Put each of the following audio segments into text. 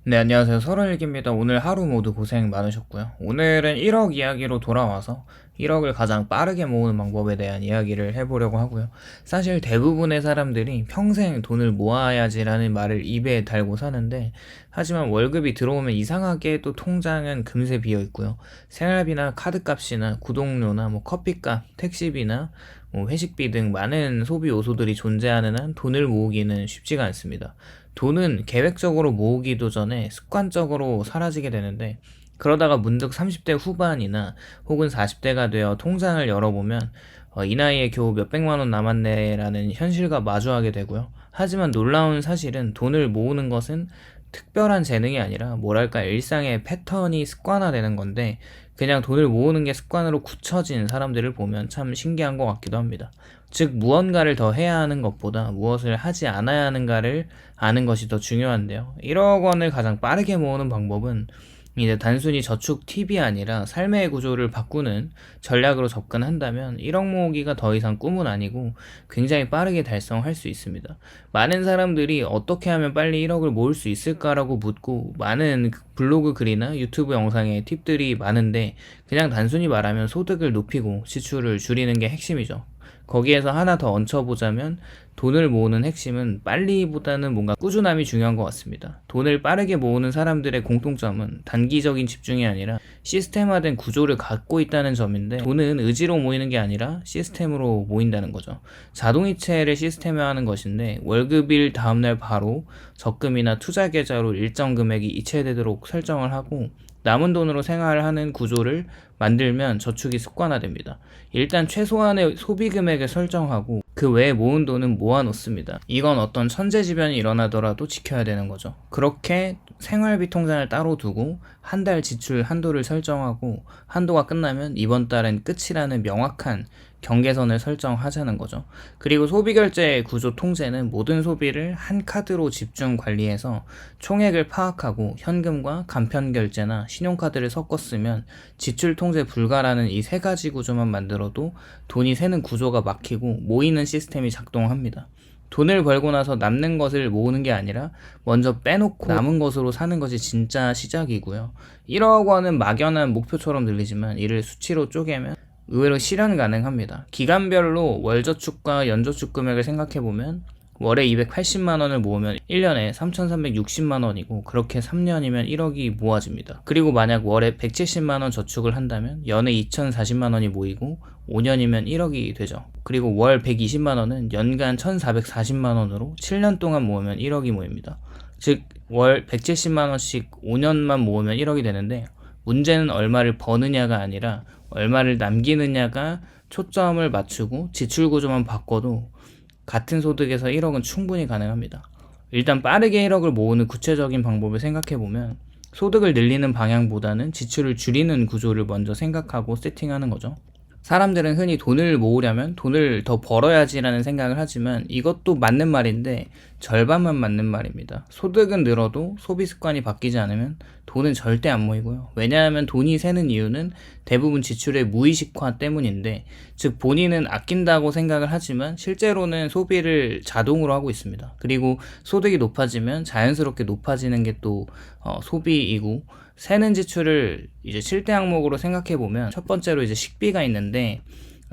네, 안녕하세요. 서른일기입니다. 오늘 하루 모두 고생 많으셨고요. 오늘은 1억 이야기로 돌아와서 1억을 가장 빠르게 모으는 방법에 대한 이야기를 해보려고 하고요. 사실 대부분의 사람들이 평생 돈을 모아야지라는 말을 입에 달고 사는데, 하지만 월급이 들어오면 이상하게 또 통장은 금세 비어 있고요. 생활비나 카드값이나 구독료나 커피값, 택시비나 회식비 등 많은 소비 요소들이 존재하는 한 돈을 모으기는 쉽지가 않습니다. 돈은 계획적으로 모으기도 전에 습관적으로 사라지게 되는데, 그러다가 문득 30대 후반이나 혹은 40대가 되어 통장을 열어보면 이 나이에 겨우 몇백만 원 남았네라는 현실과 마주하게 되고요. 하지만 놀라운 사실은 돈을 모으는 것은 특별한 재능이 아니라 뭐랄까 일상의 패턴이 습관화되는 건데, 그냥 돈을 모으는 게 습관으로 굳혀진 사람들을 보면 참 신기한 것 같기도 합니다. 즉 무언가를 더 해야 하는 것보다 무엇을 하지 않아야 하는가를 아는 것이 더 중요한데요. 1억 원을 가장 빠르게 모으는 방법은 이제 단순히 저축 팁이 아니라 삶의 구조를 바꾸는 전략으로 접근한다면 1억 모으기가 더 이상 꿈은 아니고 굉장히 빠르게 달성할 수 있습니다. 많은 사람들이 어떻게 하면 빨리 1억을 모을 수 있을까라고 묻고, 많은 블로그 글이나 유튜브 영상에 팁들이 많은데, 그냥 단순히 말하면 소득을 높이고 지출을 줄이는 게 핵심이죠. 거기에서 하나 더 얹혀보자면, 돈을 모으는 핵심은 빨리보다는 뭔가 꾸준함이 중요한 것 같습니다. 돈을 빠르게 모으는 사람들의 공통점은 단기적인 집중이 아니라 시스템화된 구조를 갖고 있다는 점인데, 돈은 의지로 모이는 게 아니라 시스템으로 모인다는 거죠. 자동이체를 시스템화하는 것인데, 월급일 다음날 바로 적금이나 투자 계좌로 일정 금액이 이체되도록 설정을 하고, 남은 돈으로 생활을 하는 구조를 만들면 저축이 습관화됩니다. 일단 최소한의 소비 금액을 설정하고 그 외에 모은 돈은 모아놓습니다. 이건 어떤 천재지변이 일어나더라도 지켜야 되는 거죠. 그렇게 생활비 통장을 따로 두고 한 달 지출 한도를 설정하고, 한도가 끝나면 이번 달은 끝이라는 명확한 경계선을 설정하자는 거죠. 그리고 소비결제 구조 통제는 모든 소비를 한 카드로 집중 관리해서 총액을 파악하고, 현금과 간편결제나 신용카드를 섞어 쓰면 지출 통제 불가라는 이 세 가지 구조만 만들어도 돈이 새는 구조가 막히고 모이는 시스템이 작동합니다. 돈을 벌고 나서 남는 것을 모으는 게 아니라 먼저 빼놓고 남은 것으로 사는 것이 진짜 시작이고요. 1억 원은 막연한 목표처럼 들리지만 이를 수치로 쪼개면 의외로 실현 가능합니다. 기간별로 월저축과 연저축 금액을 생각해보면, 월에 280만 원을 모으면 1년에 3,360만 원이고, 그렇게 3년이면 1억이 모아집니다. 그리고 만약 월에 170만 원 저축을 한다면 연에 2,040만 원이 모이고 5년이면 1억이 되죠. 그리고 월 120만 원은 연간 1,440만 원으로 7년 동안 모으면 1억이 모입니다. 즉 월 170만 원씩 5년만 모으면 1억이 되는데, 문제는 얼마를 버느냐가 아니라 얼마를 남기느냐가 초점을 맞추고 지출 구조만 바꿔도 같은 소득에서 1억은 충분히 가능합니다. 일단 빠르게 1억을 모으는 구체적인 방법을 생각해보면, 소득을 늘리는 방향보다는 지출을 줄이는 구조를 먼저 생각하고 세팅하는 거죠. 사람들은 흔히 돈을 모으려면 돈을 더 벌어야지라는 생각을 하지만, 이것도 맞는 말인데 절반만 맞는 말입니다. 소득은 늘어도 소비 습관이 바뀌지 않으면 돈은 절대 안 모이고요. 왜냐하면 돈이 새는 이유는 대부분 지출의 무의식화 때문인데, 즉 본인은 아낀다고 생각을 하지만 실제로는 소비를 자동으로 하고 있습니다. 그리고 소득이 높아지면 자연스럽게 높아지는 게 또 소비이고, 새는 지출을 이제 7대 항목으로 생각해 보면, 첫 번째로 이제 식비가 있는데,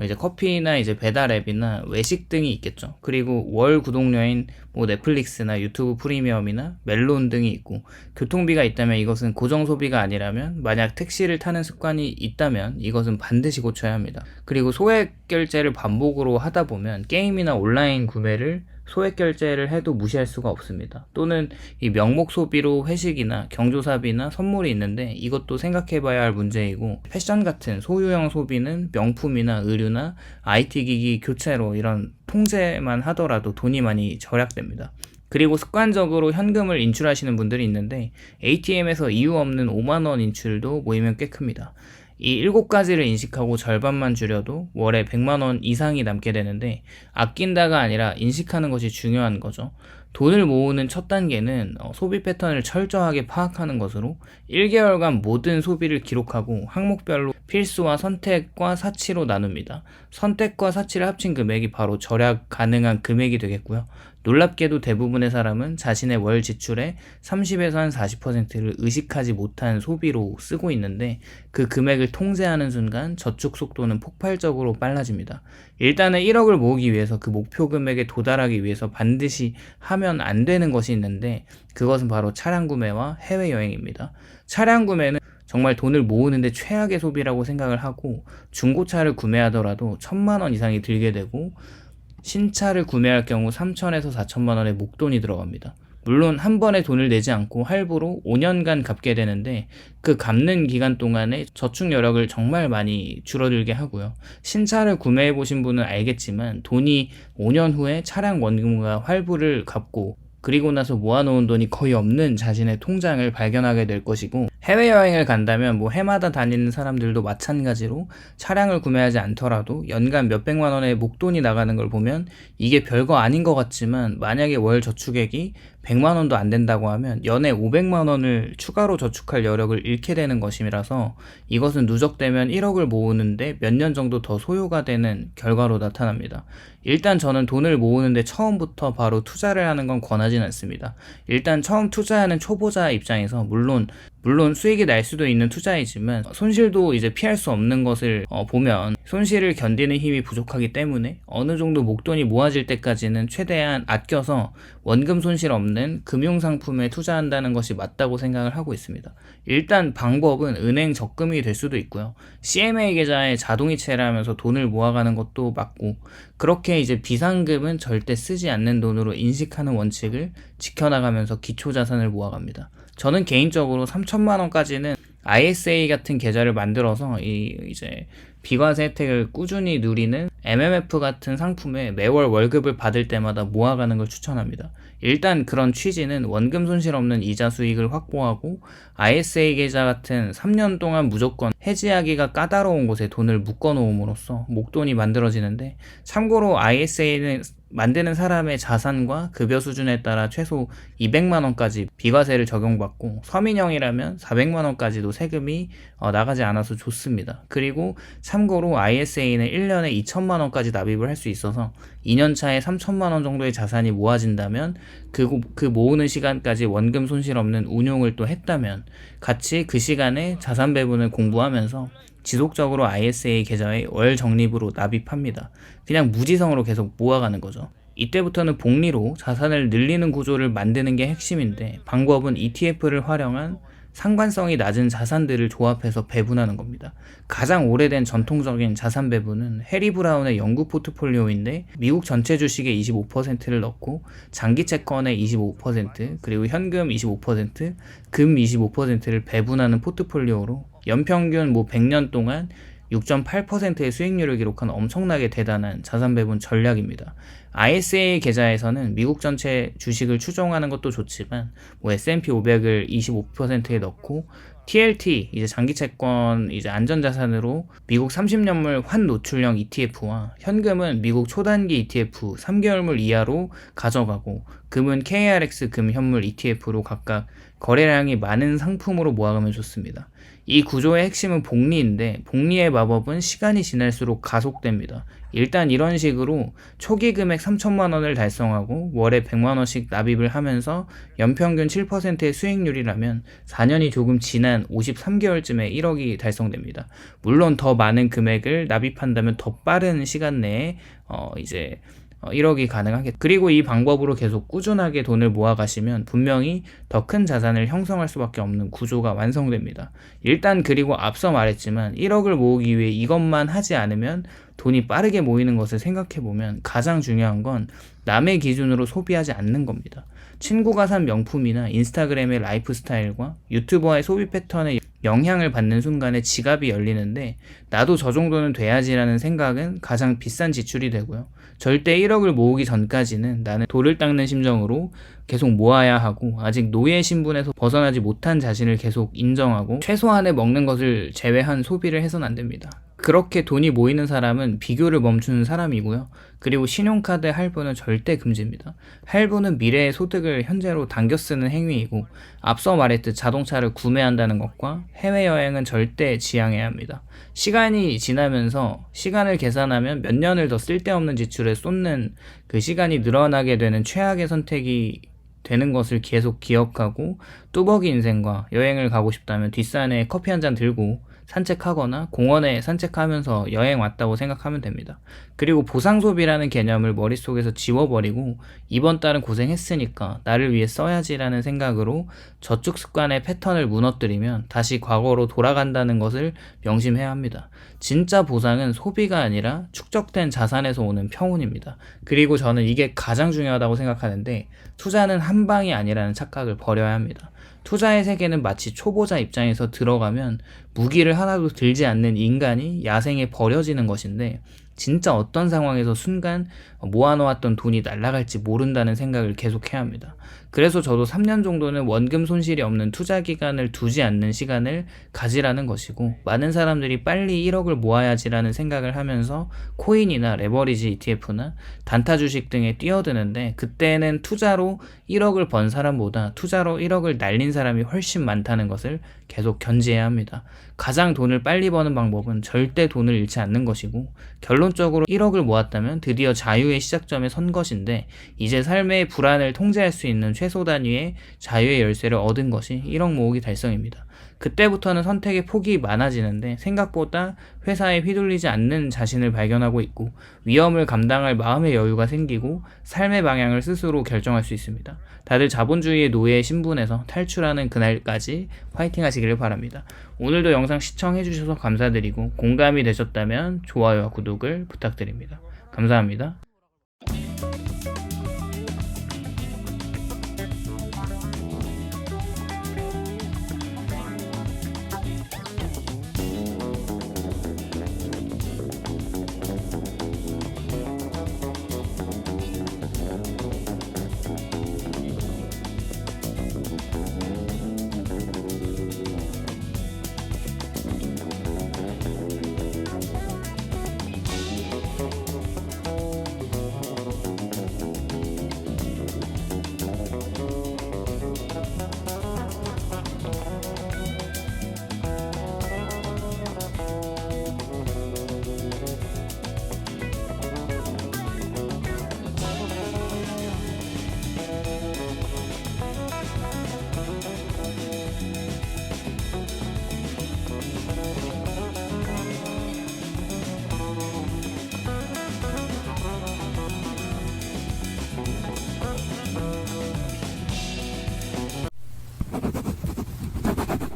이제 커피나 이제 배달 앱이나 외식 등이 있겠죠. 그리고 월 구독료인 넷플릭스나 유튜브 프리미엄이나 멜론 등이 있고, 교통비가 있다면 이것은 고정 소비가 아니라면, 만약 택시를 타는 습관이 있다면 이것은 반드시 고쳐야 합니다. 그리고 소액 결제를 반복으로 하다 보면 게임이나 온라인 구매를 소액 결제를 해도 무시할 수가 없습니다. 또는 이 명목 소비로 회식이나 경조사비나 선물이 있는데, 이것도 생각해 봐야 할 문제이고, 패션 같은 소유형 소비는 명품이나 의류나 IT 기기 교체로 이런 통제만 하더라도 돈이 많이 절약됩니다. 그리고 습관적으로 현금을 인출하시는 분들이 있는데, ATM에서 이유 없는 5만원 인출도 모이면 꽤 큽니다. 이 7가지를 인식하고 절반만 줄여도 월에 100만 원 이상이 남게 되는데, 아낀다가 아니라 인식하는 것이 중요한 거죠. 돈을 모으는 첫 단계는 소비 패턴을 철저하게 파악하는 것으로 1개월간 모든 소비를 기록하고 항목별로 필수와 선택과 사치로 나눕니다. 선택과 사치를 합친 금액이 바로 절약 가능한 금액이 되겠고요. 놀랍게도 대부분의 사람은 자신의 월 지출의 30에서 한 40%를 의식하지 못한 소비로 쓰고 있는데 그 금액을 통제하는 순간 저축 속도는 폭발적으로 빨라집니다. 일단은 1억을 모으기 위해서 그 목표 금액에 도달하기 위해서 반드시 하면 안 되는 것이 있는데 그것은 바로 차량 구매와 해외여행입니다. 차량 구매는 정말 돈을 모으는데 최악의 소비라고 생각을 하고 중고차를 구매하더라도 1,000만 원 이상이 들게 되고 신차를 구매할 경우 3천에서 4천만 원의 목돈이 들어갑니다. 물론 한 번에 돈을 내지 않고 할부로 5년간 갚게 되는데 그 갚는 기간 동안에 저축 여력을 정말 많이 줄어들게 하고요. 신차를 구매해 보신 분은 알겠지만 돈이 5년 후에 차량 원금과 할부를 갚고 그리고 나서 모아놓은 돈이 거의 없는 자신의 통장을 발견하게 될 것이고 해외여행을 간다면 해마다 다니는 사람들도 마찬가지로 차량을 구매하지 않더라도 연간 몇백만 원의 목돈이 나가는 걸 보면 이게 별거 아닌 것 같지만 만약에 월 저축액이 100만 원도 안 된다고 하면 연에 500만 원을 추가로 저축할 여력을 잃게 되는 것이라서 이것은 누적되면 1억을 모으는데 몇 년 정도 더 소요가 되는 결과로 나타납니다. 일단 저는 돈을 모으는데 처음부터 바로 투자를 하는 건 권하진 않습니다. 일단 처음 투자하는 초보자 입장에서 물론 수익이 날 수도 있는 투자이지만 손실도 이제 피할 수 없는 것을 보면 손실을 견디는 힘이 부족하기 때문에 어느 정도 목돈이 모아질 때까지는 최대한 아껴서 원금 손실 없는 금융상품에 투자한다는 것이 맞다고 생각을 하고 있습니다. 일단 방법은 은행 적금이 될 수도 있고요. CMA 계좌에 자동이체를 하면서 돈을 모아가는 것도 맞고 그렇게 이제 비상금은 절대 쓰지 않는 돈으로 인식하는 원칙을 지켜나가면서 기초자산을 모아갑니다. 저는 개인적으로 3천만 원까지는 ISA 같은 계좌를 만들어서 이제 비과세 혜택을 꾸준히 누리는 MMF 같은 상품에 매월 월급을 받을 때마다 모아가는 걸 추천합니다. 일단 그런 취지는 원금 손실 없는 이자 수익을 확보하고 ISA 계좌 같은 3년 동안 무조건 해지하기가 까다로운 곳에 돈을 묶어 놓음으로써 목돈이 만들어지는데 참고로 ISA는 만드는 사람의 자산과 급여 수준에 따라 최소 200만 원까지 비과세를 적용받고 서민형이라면 400만 원까지도 세금이 나가지 않아서 좋습니다. 그리고 참고로 ISA는 1년에 2천만 원까지 납입을 할 수 있어서 2년 차에 3천만 원 정도의 자산이 모아진다면 그 모으는 시간까지 원금 손실 없는 운용을 또 했다면 같이 그 시간에 자산 배분을 공부하면서 지속적으로 ISA 계좌에 월 적립으로 납입합니다. 그냥 무지성으로 계속 모아가는 거죠. 이때부터는 복리로 자산을 늘리는 구조를 만드는 게 핵심인데 방법은 ETF를 활용한 상관성이 낮은 자산들을 조합해서 배분하는 겁니다. 가장 오래된 전통적인 자산 배분은 해리 브라운의 영국 포트폴리오인데 미국 전체 주식의 25%를 넣고 장기 채권의 25% 그리고 현금 25%, 금 25%를 배분하는 포트폴리오로 연평균 100년 동안 6.8%의 수익률을 기록한 엄청나게 대단한 자산 배분 전략입니다. ISA 계좌에서는 미국 전체 주식을 추종하는 것도 좋지만 S&P 500을 25%에 넣고 TLT 이제 장기채권 이제 안전자산으로 미국 30년물 환노출형 ETF와 현금은 미국 초단기 ETF 3개월물 이하로 가져가고 금은 KRX 금현물 ETF로 각각 거래량이 많은 상품으로 모아가면 좋습니다. 이 구조의 핵심은 복리인데 복리의 마법은 시간이 지날수록 가속됩니다. 일단 이런 식으로 초기 금액 3천만 원을 달성하고 월에 100만 원씩 납입을 하면서 연평균 7%의 수익률이라면 4년이 조금 지난 53개월쯤에 1억이 달성됩니다. 물론 더 많은 금액을 납입한다면 더 빠른 시간 내에 이제 1억이 가능하겠죠. 그리고 이 방법으로 계속 꾸준하게 돈을 모아가시면 분명히 더 큰 자산을 형성할 수밖에 없는 구조가 완성됩니다. 일단 그리고 앞서 말했지만 1억을 모으기 위해 이것만 하지 않으면 돈이 빠르게 모이는 것을 생각해보면 가장 중요한 건 남의 기준으로 소비하지 않는 겁니다. 친구가 산 명품이나 인스타그램의 라이프 스타일과 유튜버의 소비 패턴에 영향을 받는 순간에 지갑이 열리는데 나도 저 정도는 돼야지라는 생각은 가장 비싼 지출이 되고요. 절대 1억을 모으기 전까지는 나는 돌을 닦는 심정으로 계속 모아야 하고 아직 노예 신분에서 벗어나지 못한 자신을 계속 인정하고 최소한의 먹는 것을 제외한 소비를 해서는 안 됩니다. 그렇게 돈이 모이는 사람은 비교를 멈추는 사람이고요. 그리고 신용카드 할부는 절대 금지입니다. 할부는 미래의 소득을 현재로 당겨 쓰는 행위이고, 앞서 말했듯 자동차를 구매한다는 것과 해외여행은 절대 지양해야 합니다. 시간이 지나면서 시간을 계산하면 몇 년을 더 쓸데없는 지출에 쏟는 그 시간이 늘어나게 되는 최악의 선택이 되는 것을 계속 기억하고, 뚜벅이 인생과 여행을 가고 싶다면 뒷산에 커피 한 잔 들고 산책하거나 공원에 산책하면서 여행 왔다고 생각하면 됩니다. 그리고 보상 소비라는 개념을 머릿속에서 지워버리고, 이번 달은 고생했으니까 나를 위해 써야지라는 생각으로 저축 습관의 패턴을 무너뜨리면 다시 과거로 돌아간다는 것을 명심해야 합니다. 진짜 보상은 소비가 아니라 축적된 자산에서 오는 평온입니다. 그리고 저는 이게 가장 중요하다고 생각하는데, 투자는 한 방이 아니라는 착각을 버려야 합니다. 투자의 세계는 마치 초보자 입장에서 들어가면 무기를 하나도 들지 않는 인간이 야생에 버려지는 것인데, 진짜 어떤 상황에서 순간 모아놓았던 돈이 날아갈지 모른다는 생각을 계속해야 합니다. 그래서 저도 3년 정도는 원금 손실이 없는 투자 기간을 두지 않는 시간을 가지라는 것이고, 많은 사람들이 빨리 1억을 모아야지라는 생각을 하면서 코인이나 레버리지 ETF나 단타 주식 등에 뛰어드는데, 그때는 투자로 1억을 번 사람보다 투자로 1억을 날린 사람이 훨씬 많다는 것을 계속 견지해야 합니다. 가장 돈을 빨리 버는 방법은 절대 돈을 잃지 않는 것이고, 결론적으로 1억을 모았다면 드디어 자유의 시작점에 선 것인데, 이제 삶의 불안을 통제할 수 있는 최소 단위의 자유의 열쇠를 얻은 것이 1억 모으기 달성입니다. 그때부터는 선택의 폭이 많아지는데, 생각보다 회사에 휘둘리지 않는 자신을 발견하고 있고, 위험을 감당할 마음의 여유가 생기고 삶의 방향을 스스로 결정할 수 있습니다. 다들 자본주의의 노예에 신분해서 탈출하는 그날까지 화이팅 하시기를 바랍니다. 오늘도 영상 시청해주셔서 감사드리고, 공감이 되셨다면 좋아요와 구독을 부탁드립니다. 감사합니다.